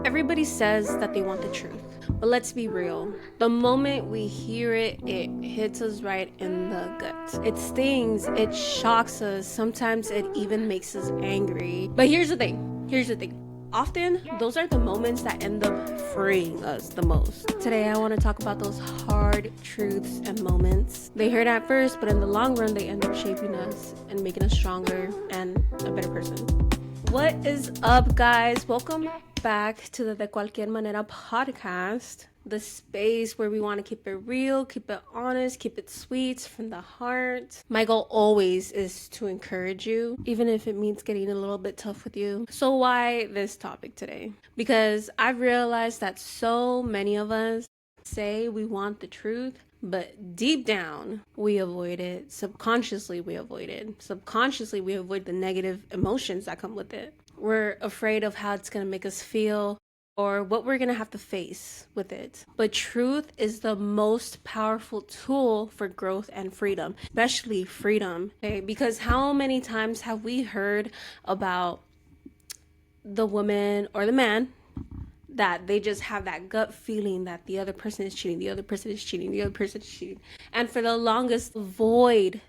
Everybody says that they want the truth, but let's be real. The moment we hear it, it hits us right in the gut. It stings, it shocks us, sometimes it even makes us angry. But here's the thing. Often, those are the moments that end up freeing us the most. Today, I want to talk about those hard truths and moments. They hurt at first, but in the long run, they end up shaping us and making us stronger and a better person. What is up, guys? Welcome back to the De Cualquier Manera podcast, the space where we want to keep it real, keep it honest, keep it sweet from the heart. My goal always is to encourage you, even if it means getting a little bit tough with you. So why this topic today? Because I've realized that so many of us say we want the truth, but deep down we avoid it. Subconsciously we avoid it. Subconsciously we avoid the negative emotions that come with it. We're afraid of how it's going to make us feel or what we're going to have to face with it. But truth is the most powerful tool for growth and freedom, especially freedom. Okay? Because how many times have we heard about the woman or the man that they just have that gut feeling that the other person is cheating, the other person is cheating, the other person is cheating. And for the longest, avoid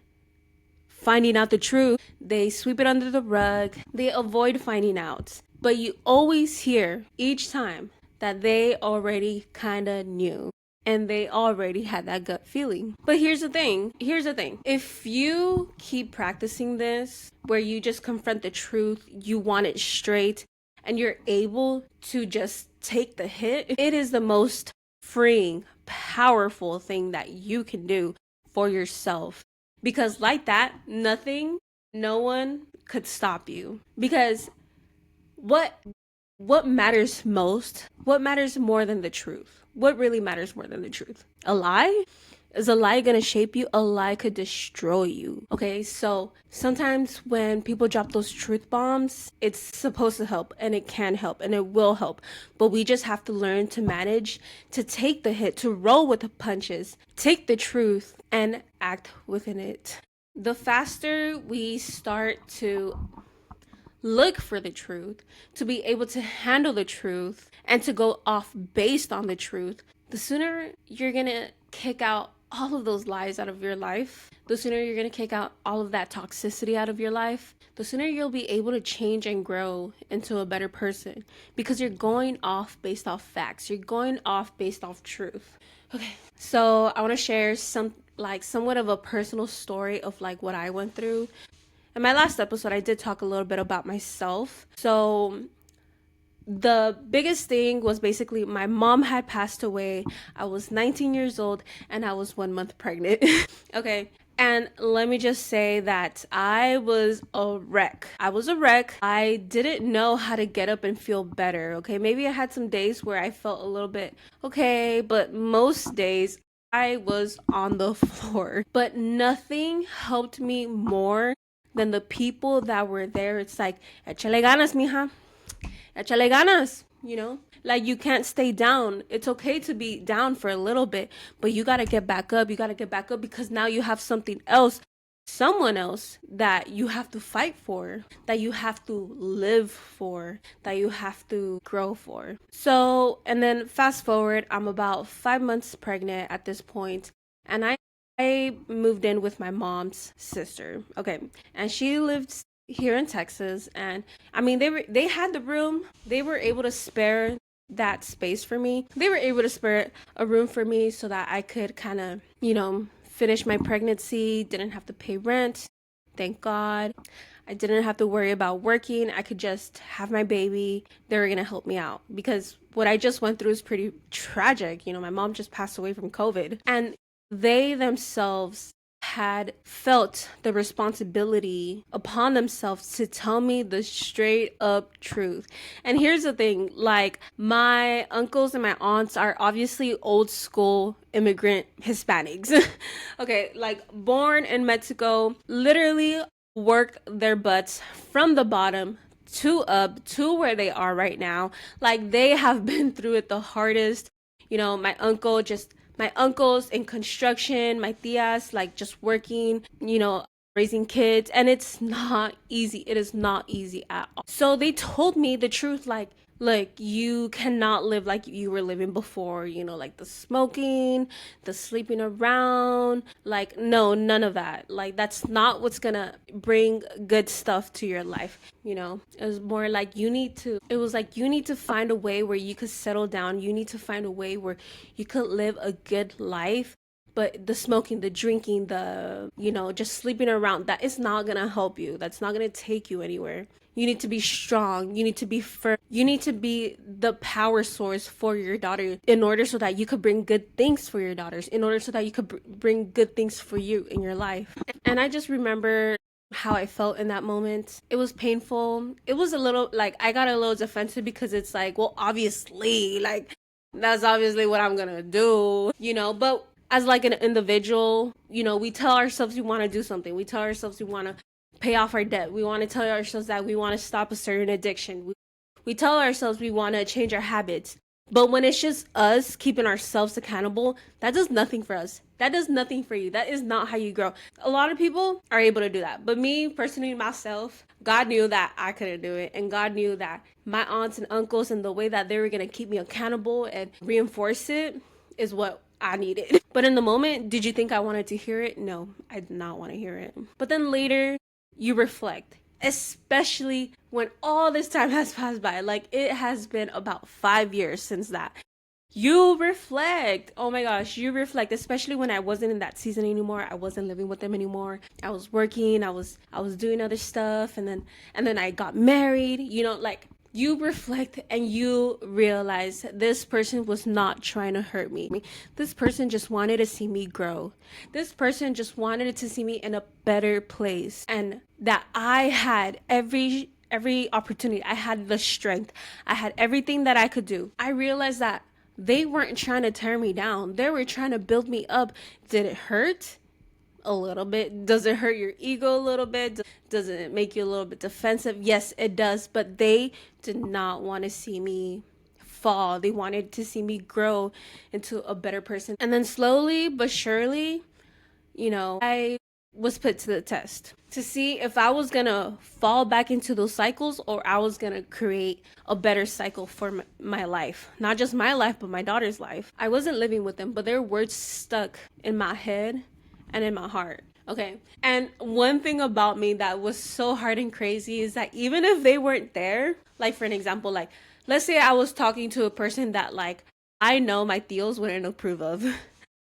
finding out the truth. They sweep it under the rug. They avoid finding out. But you always hear each time that they already kind of knew and they already had that gut feeling. But here's the thing. If you keep practicing this, where you just confront the truth, you want it straight, and you're able to just take the hit, it is the most freeing, powerful thing that you can do for yourself. Because like that, no one could stop you. Because what matters most? What matters more than the truth? What really matters more than the truth? A lie? Is a lie gonna shape you? A lie could destroy you. Okay, so sometimes when people drop those truth bombs, it's supposed to help and it can help and it will help. But we just have to learn to manage, to take the hit, to roll with the punches, take the truth and act within it. The faster we start to look for the truth, to be able to handle the truth, and to go off based on the truth, the sooner you're gonna kick out all of those lies out of your life, the sooner you're gonna kick out all of that toxicity out of your life, the sooner you'll be able to change and grow into a better person, because you're going off based off facts. You're going off based off truth. Okay, so I want to share somewhat of a personal story of like what I went through. In my last episode, I did talk a little bit about myself. So the biggest thing was basically my mom had passed away. I was 19 years old and I was 1 month pregnant. Okay. And let me just say that I was a wreck. I didn't know how to get up and feel better. Okay. Maybe I had some days where I felt a little bit okay, but most days I was on the floor. But nothing helped me more than the people that were there. It's like, échale ganas, mija. Échale ganas, you know? Like, you can't stay down. It's okay to be down for a little bit, but you gotta get back up. You gotta get back up because now you have something else, someone else that you have to fight for, that you have to live for, that you have to grow for. So, and then fast forward, I'm about 5 months pregnant at this point, and I moved in with my mom's sister. Okay. And she lived here in Texas, and I mean they had the room. They were able to spare that space for me. They were able to spare a room for me so that I could kind of, finish my pregnancy, didn't have to pay rent. Thank God. I didn't have to worry about working. I could just have my baby. They were going to help me out because what I just went through is pretty tragic. My mom just passed away from COVID, and they themselves had felt the responsibility upon themselves to tell me the straight up truth. And here's the thing, like, my uncles and my aunts are obviously old school immigrant Hispanics. Okay, like born in Mexico, literally worked their butts from the bottom to up to where they are right now. Like, they have been through it the hardest. My uncles in construction, my tias, like just working, raising kids. And it's not easy. It is not easy at all. So they told me the truth, like, Like, you cannot live like you were living before, like the smoking, the sleeping around. Like, no, none of that. Like, that's not what's gonna bring good stuff to your life. It was more like it was like you need to find a way where you could settle down. You need to find a way where you could live a good life. But the smoking, the drinking, just sleeping around, that is not gonna help you. That's not gonna take you anywhere. You need to be strong. You need to be firm. You need to be the power source for your daughter in order so that you could bring good things for your daughters, in order so that you could bring good things for you in your life. And I just remember how I felt in that moment. It was painful. It was a little like I got a little defensive because it's like, well, obviously, like that's obviously what I'm gonna do, but as like an individual, we tell ourselves we want to do something. We tell ourselves we want to pay off our debt. We want to tell ourselves that we want to stop a certain addiction. We tell ourselves we want to change our habits. But when it's just us keeping ourselves accountable, that does nothing for us. That does nothing for you. That is not how you grow. A lot of people are able to do that. But me, personally, myself, God knew that I couldn't do it. And God knew that my aunts and uncles and the way that they were going to keep me accountable and reinforce it is what I needed. But in the moment, did you think I wanted to hear it? No, I did not want to hear it. But then later, you reflect, especially when all this time has passed by. Like, it has been about 5 years since that. You reflect. Oh my gosh, you reflect, especially when I wasn't in that season anymore. I wasn't living with them anymore. I was working, I was doing other stuff, and then I got married, like you reflect and you realize this person was not trying to hurt me. This person just wanted to see me grow. This person just wanted to see me in a better place, and that I had every opportunity. I had the strength. I had everything that I could do. I realized that they weren't trying to tear me down. They were trying to build me up. Did it hurt? A little bit. Does it hurt your ego a little bit? Does it make you a little bit defensive? Yes, it does. But they did not want to see me fall. They wanted to see me grow into a better person. And then slowly but surely, I was put to the test to see if I was gonna fall back into those cycles or I was gonna create a better cycle for my life. Not just my life, but my daughter's life. I wasn't living with them, but their words stuck in my head and in my heart. Okay. And one thing about me that was so hard and crazy is that even if they weren't there, like for an example, like let's say I was talking to a person that like I know my tios wouldn't approve of.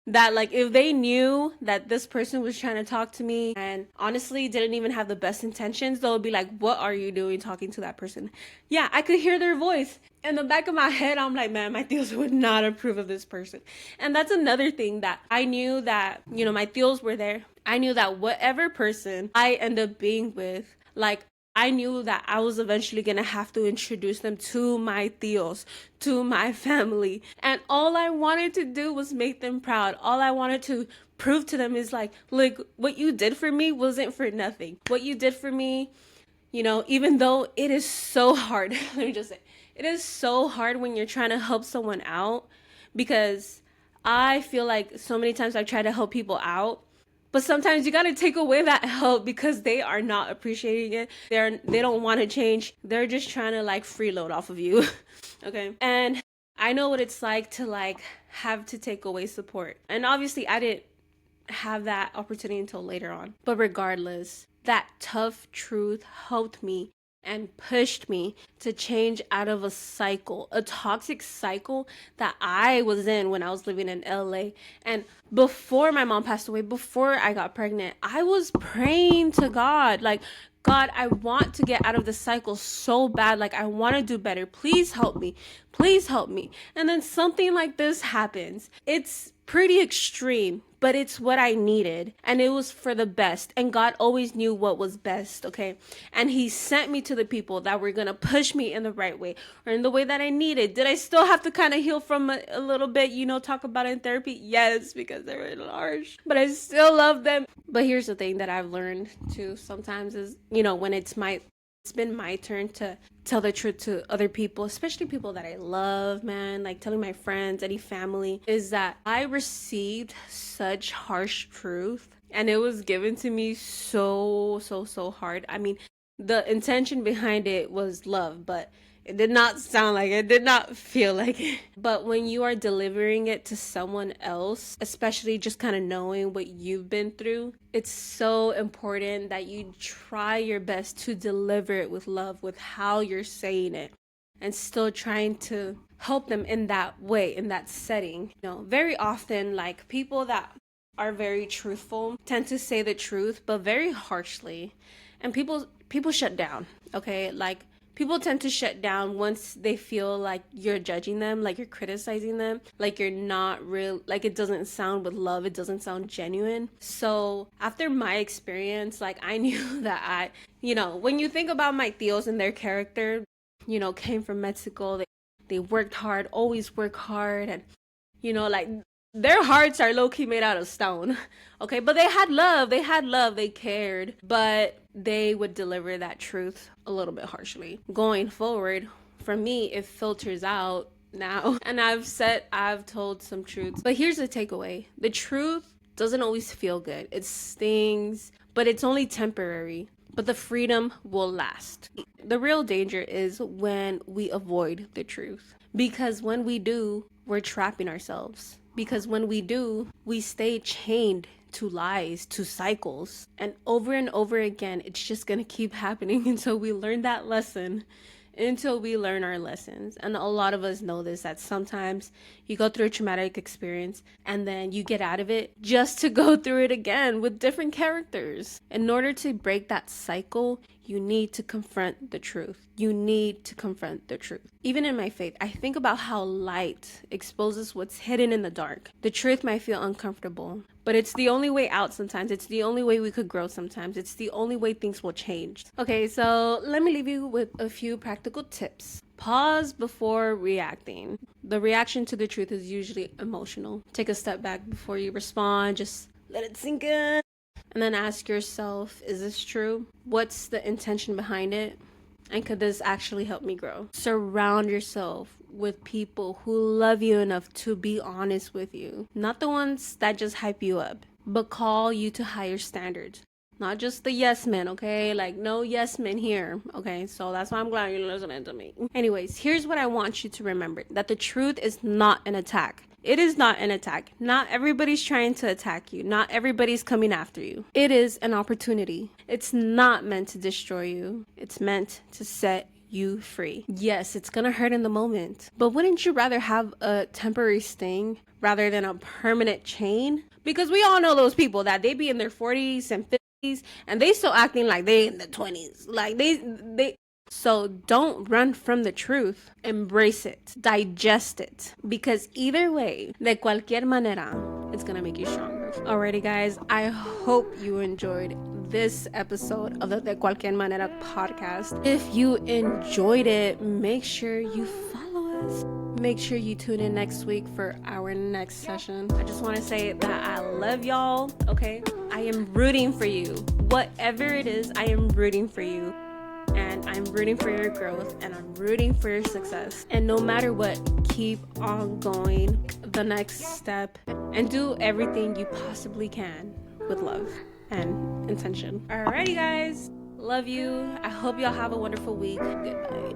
That like if they knew that this person was trying to talk to me and honestly didn't even have the best intentions, they'll be like, what are you doing talking to that person? Yeah, I could hear their voice in the back of my head. I'm like, man, my tios would not approve of this person. And that's another thing that I knew that my tios were there. I knew that whatever person I end up being with, like I knew that I was eventually going to have to introduce them to my tios, to my family. And all I wanted to do was make them proud. All I wanted to prove to them is like, look, what you did for me wasn't for nothing. What you did for me, even though it is so hard, let me just say, it is so hard when you're trying to help someone out, because I feel like so many times I've tried to help people out, but sometimes you got to take away that help because they are not appreciating it. They don't want to change. They're just trying to like freeload off of you. Okay. And I know what it's like to like have to take away support. And obviously I didn't have that opportunity until later on. But regardless, that tough truth helped me and pushed me to change out of a cycle, a toxic cycle that I was in when I was living in LA. And before my mom passed away, before I got pregnant, I was praying to God, like, God, I want to get out of this cycle so bad. Like, I want to do better. Please help me. Please help me. And then something like this happens. It's pretty extreme, but it's what I needed. And it was for the best. And God always knew what was best, okay? And He sent me to the people that were going to push me in the right way or in the way that I needed. Did I still have to kind of heal from a little bit, talk about it in therapy? Yes, because they were harsh. But I still love them. But here's the thing that I've learned too sometimes is, when it's been my turn to tell the truth to other people, especially people that I love, man, like telling my friends, any family, is that I received such harsh truth and it was given to me so hard. I mean, the intention behind it was love, but It did not sound like it, did not feel like it. But when you are delivering it to someone else, especially just kind of knowing what you've been through, it's so important that you try your best to deliver it with love, with how you're saying it, and still trying to help them in that way, in that setting. Very often, like, people that are very truthful tend to say the truth, but very harshly. And people shut down, okay? Like, people tend to shut down once they feel like you're judging them, like you're criticizing them, like you're not real, like it doesn't sound with love, it doesn't sound genuine. So after my experience, like, I knew that when you think about my tios and their character, came from Mexico, they worked hard, always work hard, and like, their hearts are low-key made out of stone. Okay, but they had love, they cared, but they would deliver that truth a little bit harshly. Going forward, for me, it filters out now. And I've told some truths. But here's the takeaway. The truth doesn't always feel good. It stings, but it's only temporary. But the freedom will last. The real danger is when we avoid the truth. Because when we do, we're trapping ourselves. Because when we do, we stay chained to lies, to cycles. And over again, it's just going to keep happening until we learn that lesson, until we learn our lessons. And a lot of us know this, that sometimes you go through a traumatic experience and then you get out of it just to go through it again with different characters. In order to break that cycle, you need to confront the truth. You need to confront the truth. Even in my faith, I think about how light exposes what's hidden in the dark. The truth might feel uncomfortable, but it's the only way out sometimes. It's the only way we could grow sometimes. It's the only way things will change. Okay, so let me leave you with a few practical tips. Pause before reacting. The reaction to the truth is usually emotional. Take a step back before you respond. Just let it sink in. And then ask yourself, is this true? What's the intention behind it? And could this actually help me grow? Surround yourself with people who love you enough to be honest with you. Not the ones that just hype you up, but call you to higher standards. Not just the yes men, okay? Like, no yes men here, okay? So that's why I'm glad you're listening to me. Anyways, here's what I want you to remember. That the truth is not an attack. It is not an attack. Not everybody's trying to attack you. Not everybody's coming after you. It is an opportunity. It's not meant to destroy you. It's meant to set you free. Yes, it's gonna hurt in the moment, but wouldn't you rather have a temporary sting rather than a permanent chain? Because we all know those people that they be in their 40s and 50s and they still acting like they in the 20s. Like they So don't run from the truth. Embrace it. Digest it. Because either way, de cualquier manera, it's gonna make you stronger. Alrighty, guys. I hope you enjoyed this episode of the De Cualquier Manera podcast. If you enjoyed it, make sure you follow us. Make sure you tune in next week for our next session. I just want to say that I love y'all, okay? I am rooting for you. Whatever it is, I am rooting for you. And I'm rooting for your growth, and I'm rooting for your success. And no matter what, keep on going the next step and do everything you possibly can with love and intention. Alrighty, guys. Love you. I hope y'all have a wonderful week. Goodbye.